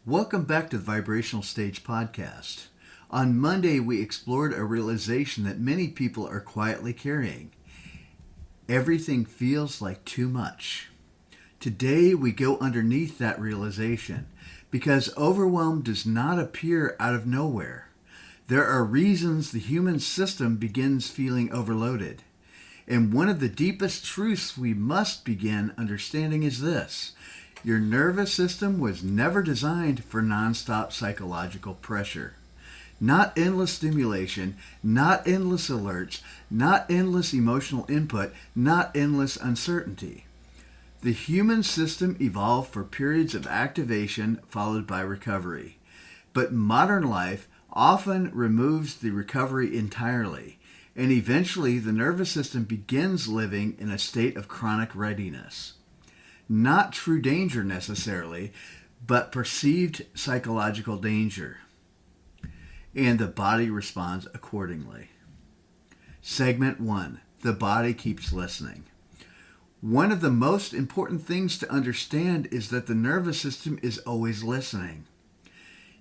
Welcome back to the Vibrational Stage Podcast. On Monday, we explored a realization that many people are quietly carrying. Everything feels like too much. Today, we go underneath that realization because overwhelm does not appear out of nowhere. There are reasons the human system begins feeling overloaded. And one of the deepest truths we must begin understanding is this. Your nervous system was never designed for nonstop psychological pressure. Not endless stimulation, not endless alerts, not endless emotional input, not endless uncertainty. The human system evolved for periods of activation followed by recovery. But modern life often removes the recovery entirely, and eventually the nervous system begins living in a state of chronic readiness. Not true danger necessarily, but perceived psychological danger. And the body responds accordingly. Segment 1. The body keeps listening. One of the most important things to understand is that the nervous system is always listening.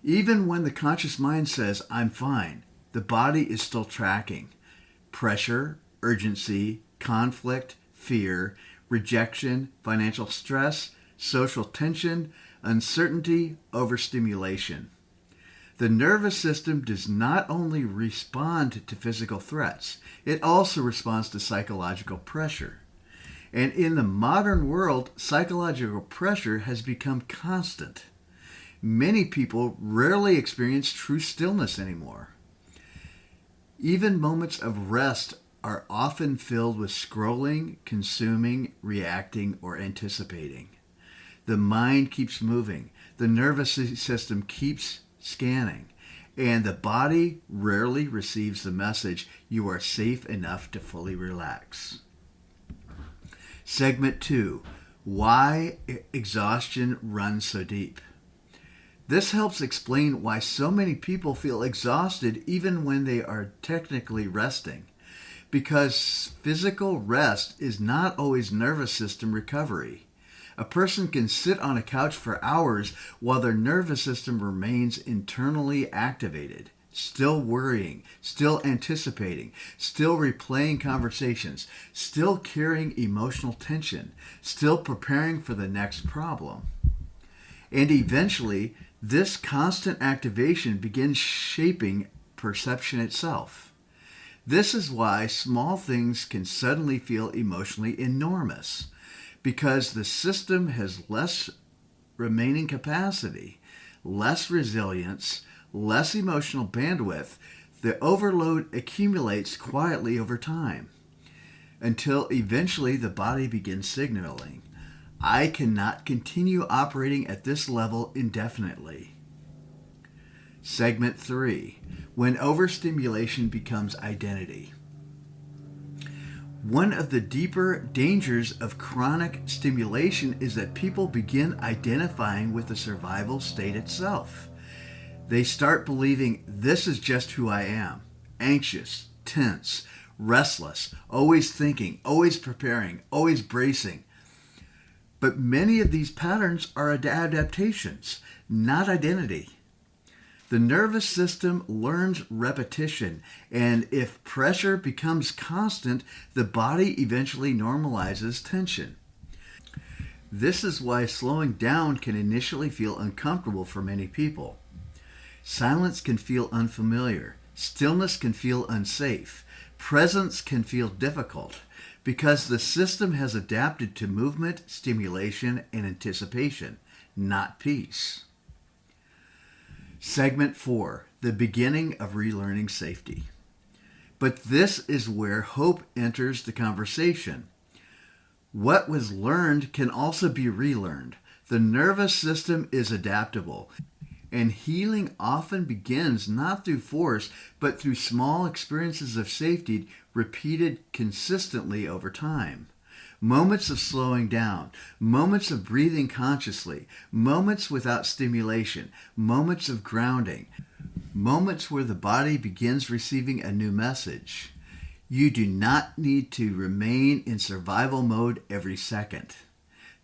Even when the conscious mind says, "I'm fine," the body is still tracking. Pressure, urgency, conflict, fear, rejection, financial stress, social tension, uncertainty, overstimulation. The nervous system does not only respond to physical threats, it also responds to psychological pressure. And in the modern world, psychological pressure has become constant. Many people rarely experience true stillness anymore. Even moments of rest are often filled with scrolling, consuming, reacting, or anticipating. The mind keeps moving, the nervous system keeps scanning, and the body rarely receives the message, "You are safe enough to fully relax." Segment 2. Why exhaustion runs so deep. This helps explain why so many people feel exhausted even when they are technically resting. Because physical rest is not always nervous system recovery. A person can sit on a couch for hours while their nervous system remains internally activated, still worrying, still anticipating, still replaying conversations, still carrying emotional tension, still preparing for the next problem. And eventually, this constant activation begins shaping perception itself. This is why small things can suddenly feel emotionally enormous, because the system has less remaining capacity, less resilience, less emotional bandwidth. The overload accumulates quietly over time, until eventually the body begins signaling, "I cannot continue operating at this level indefinitely." Segment 3. When overstimulation becomes identity. One of the deeper dangers of chronic stimulation is that people begin identifying with the survival state itself. They start believing, "This is just who I am." Anxious, tense, restless, always thinking, always preparing, always bracing. But many of these patterns are adaptations, not identity. The nervous system learns repetition, and if pressure becomes constant, the body eventually normalizes tension. This is why slowing down can initially feel uncomfortable for many people. Silence can feel unfamiliar. Stillness can feel unsafe. Presence can feel difficult, because the system has adapted to movement, stimulation, and anticipation, not peace. Segment 4. The beginning of relearning safety. But this is where hope enters the conversation. What was learned can also be relearned. The nervous system is adaptable, and healing often begins not through force, but through small experiences of safety repeated consistently over time. Moments of slowing down, moments of breathing consciously, moments without stimulation, moments of grounding, moments where the body begins receiving a new message. You do not need to remain in survival mode every second.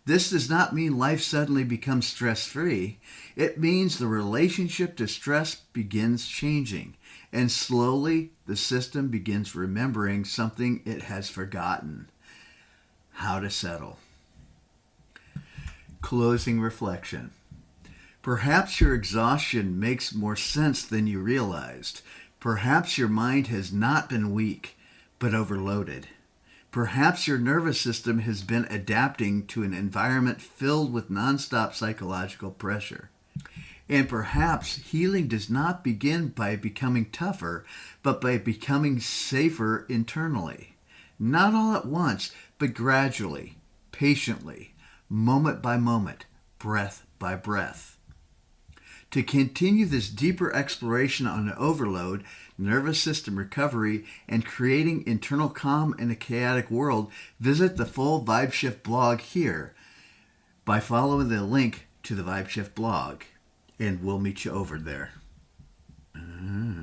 This does not mean life suddenly becomes stress-free. It means the relationship to stress begins changing, and slowly the system begins remembering something it has forgotten: how to settle. Closing reflection. Perhaps your exhaustion makes more sense than you realized. Perhaps your mind has not been weak, but overloaded. Perhaps your nervous system has been adapting to an environment filled with nonstop psychological pressure. And perhaps healing does not begin by becoming tougher, but by becoming safer internally. Not all at once, but gradually, patiently, moment by moment, breath by breath. To continue this deeper exploration on overload, nervous system recovery, and creating internal calm in a chaotic world, visit the full Vibe Shift blog here by following the link to the Vibe Shift blog, and we'll meet you over there.